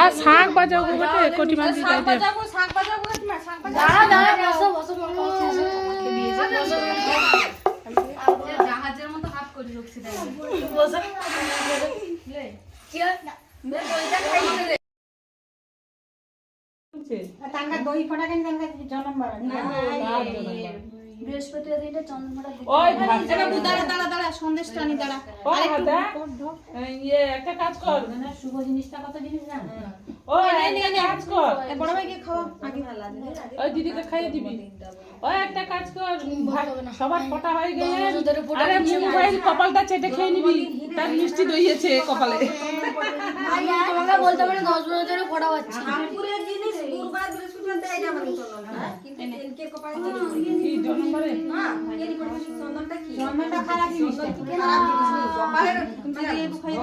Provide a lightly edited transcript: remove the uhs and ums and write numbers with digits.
আর শাক বাজাও গো বেটে কোটি মাছ দিতে শাক বাজাবো দাঁড়া দাঁড়া বসো বসো জাহাজের মতো হাত করে রাখছি তাই বসো লে চেয়ার না লে ওইটা খাইতে দে তাঙ্গা দই ফটা কেন তাঙ্গা জনম বার না বৃহস্পতিবার দিনটা চন্দ্রমাটা ওই দাঁড়া দাঁড়া দাঁড়া সন্দেশটা আনি দাঁড়া একটা কাজ কর না শুভ জিনিসটা কত জিনিস জান ওই একটা কাজ কর বড় ভাইকে খাওয়া আগে ভালো লাগে ওই দিদিকে খাইয়ে দিবি ওই একটা কাজ কর সবার ফটা হয়ে গেলে আরে মোবাইল কপালটা চেটে খেয়ে নিবি তার মিষ্টি দইয়েছে কপালে তোমাকে বলতে পারে 10 বছর ধরে ফটা হচ্ছে ঠাকুরের জিনিস গুরুবার বৃহস্পতিবার দেয় যাবে চলন না কিন্তু এনকে কপালে কি জন্মবারে না এনি করে চন্দনটা কি চন্দনটা খারাপ জিনিস কপালের মানে